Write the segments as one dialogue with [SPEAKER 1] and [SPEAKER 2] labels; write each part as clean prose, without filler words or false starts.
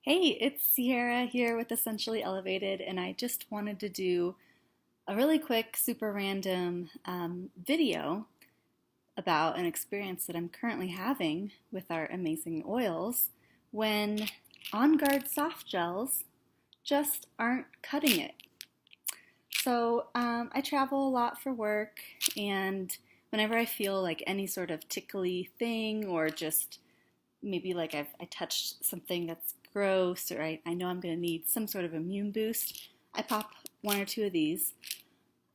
[SPEAKER 1] Hey, it's Sierra here with Essentially Elevated, and I just wanted to do a really quick, super random video about an experience that I'm currently having with our amazing oils when On Guard soft gels just aren't cutting it. I travel a lot for work, and whenever I feel like any sort of tickly thing or just maybe like I touched something that's gross or I know I'm going to need some sort of immune boost, I pop one or two of these.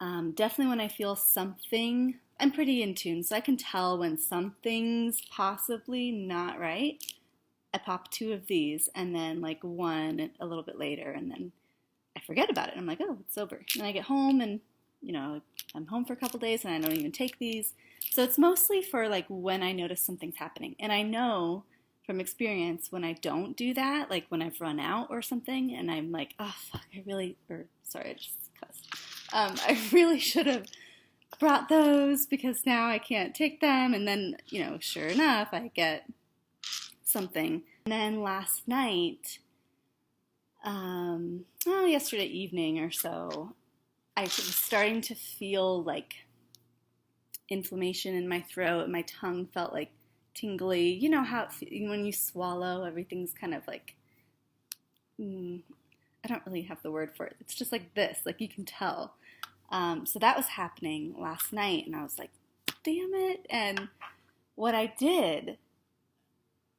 [SPEAKER 1] Definitely when I feel something, I'm pretty in tune, so I can tell when something's possibly not right. I pop two of these and then like one a little bit later, and then I forget about it. I'm like, oh, it's over. And I get home and, I'm home for a couple days and I don't even take these. So it's mostly for like when I notice something's happening. And I know from experience when I don't do that, like when I've run out or something and I'm like, oh, fuck, I just cussed. I really should have brought those because now I can't take them. And then, sure enough, I get something. And then last night, yesterday evening or so, I was starting to feel like inflammation in my throat. My tongue felt like tingly. You know how when you swallow, everything's kind of like, I don't really have the word for it. It's just like this, like you can tell. So that was happening last night, and I was like, damn it. And what I did,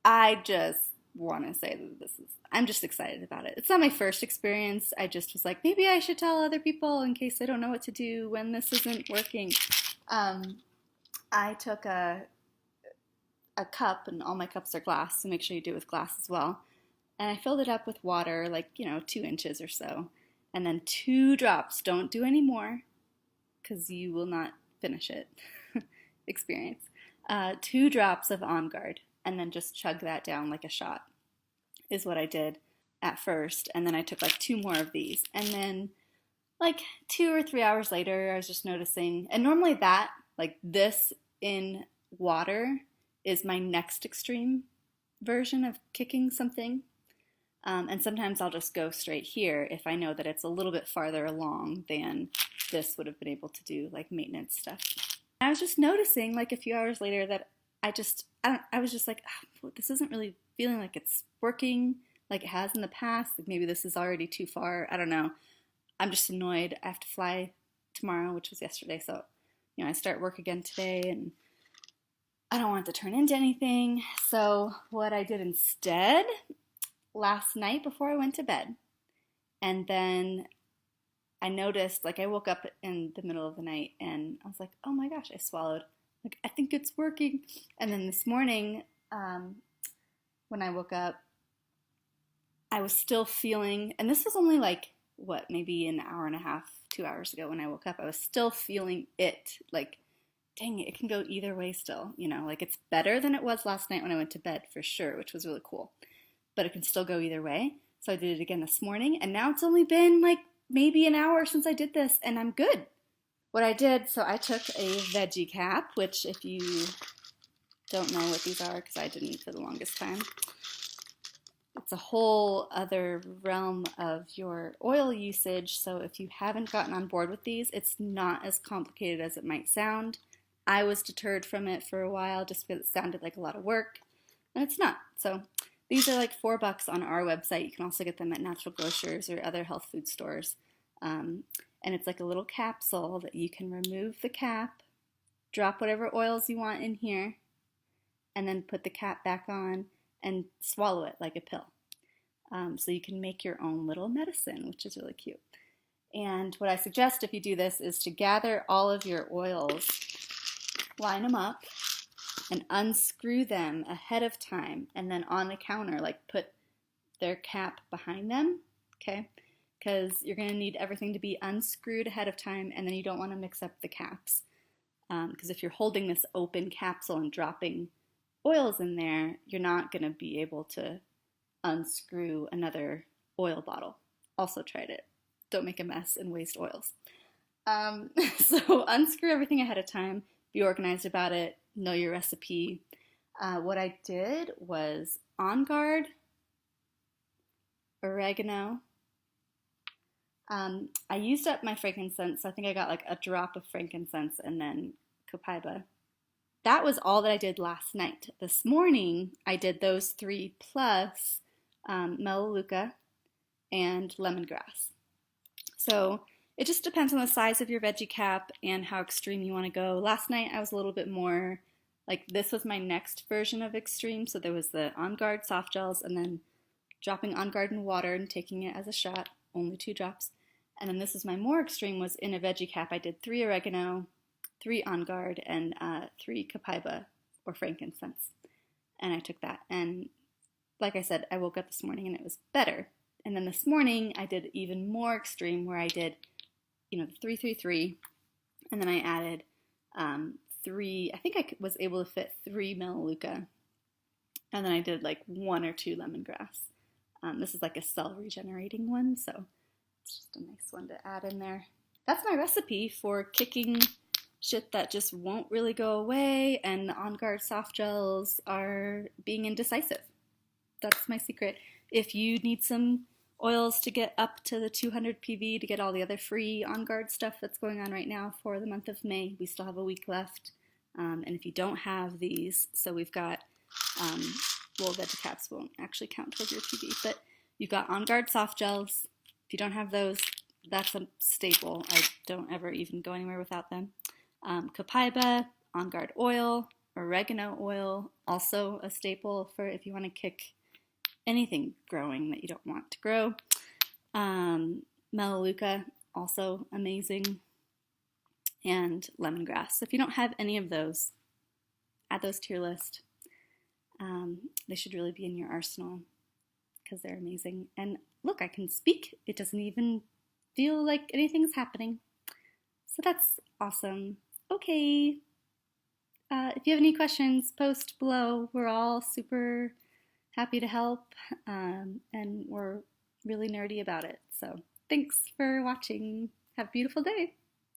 [SPEAKER 1] I just want to say that I'm just excited about it. It's not my first experience. I just was like, maybe I should tell other people in case they don't know what to do when this isn't working. I took a cup, and all my cups are glass, so make sure you do it with glass as well. And I filled it up with water, like, 2 inches or so. And then 2 drops. Don't do any more, because you will not finish it. Experience. 2 drops of On Guard, and then just chug that down like a shot, is what I did at first. And then I took like 2 more of these. And then like 2 or 3 hours later, I was just noticing, and normally that, like this in water, is my next extreme version of kicking something. And sometimes I'll just go straight here if I know that it's a little bit farther along than this would have been able to do, like maintenance stuff. I was just noticing, like a few hours later, that I was just like, oh, this isn't really feeling like it's working like it has in the past. Like maybe this is already too far. I don't know. I'm just annoyed. I have to fly tomorrow, which was yesterday. So, I start work again today, and I don't want it to turn into anything. So what I did instead last night before I went to bed, and then I noticed, like I woke up in the middle of the night and I was like, oh my gosh, I swallowed. Like, I think it's working. And then this morning, when I woke up, I was still feeling, and this was only like, maybe an hour and a half, 2 hours ago when I woke up, I was still feeling it. Like, dang it can go either way still. Like it's better than it was last night when I went to bed for sure, which was really cool. But it can still go either way. So I did it again this morning, and now it's only been like maybe an hour since I did this, and I'm good. What I did, so I took a Veggie Cap, which if you don't know what these are, because I didn't for the longest time, it's a whole other realm of your oil usage. So if you haven't gotten on board with these, it's not as complicated as it might sound. I was deterred from it for a while just because it sounded like a lot of work, and it's not. So these are like $4 on our website. You can also get them at natural grocers or other health food stores. And it's like a little capsule that you can remove the cap, drop whatever oils you want in here, and then put the cap back on and swallow it like a pill. So you can make your own little medicine, which is really cute. And what I suggest if you do this is to gather all of your oils, line them up, and unscrew them ahead of time, and then on the counter, like put their cap behind them, okay? Because you're going to need everything to be unscrewed ahead of time, and then you don't want to mix up the caps. Because if you're holding this open capsule and dropping oils in there, you're not going to be able to unscrew another oil bottle. Also tried it. Don't make a mess and waste oils. So unscrew everything ahead of time, be organized about it, know your recipe. What I did was On Guard, oregano. I used up my frankincense, so I think I got like a drop of frankincense and then copaiba. That was all that I did last night. This morning, I did those three plus melaleuca and lemongrass. So it just depends on the size of your veggie cap and how extreme you want to go. Last night, I was a little bit more like this was my next version of extreme. So there was the OnGuard soft gels and then dropping OnGuard in water and taking it as a shot, only 2 drops. And then this is my more extreme, was in a veggie cap. I did 3 oregano, 3 OnGuard, and 3 copaiba or frankincense. And I took that. And like I said, I woke up this morning and it was better. And then this morning I did even more extreme where I did, the 3-3-3. And then I added 3, I think I was able to fit 3 melaleuca. And then I did like 1 or 2 lemongrass. This is like a cell regenerating one, so it's just a nice one to add in there. That's my recipe for kicking shit that just won't really go away, and the OnGuard soft gels are being indecisive. That's my secret. If you need some oils to get up to the 200 PV to get all the other free OnGuard stuff that's going on right now for the month of May, we still have a week left. And if you don't have these, so we've got Veggie Caps won't actually count towards your PV, but you've got OnGuard soft gels. If you don't have those, that's a staple. I don't ever even go anywhere without them. Copaiba, OnGuard oil, oregano oil, also a staple for if you want to kick anything growing that you don't want to grow. Melaleuca, also amazing. And lemongrass. So if you don't have any of those, add those to your list. They should really be in your arsenal because they're amazing. And look, I can speak. It doesn't even feel like anything's happening. So that's awesome. Okay. If you have any questions, post below. We're all super happy to help, and we're really nerdy about it. So thanks for watching. Have a beautiful day.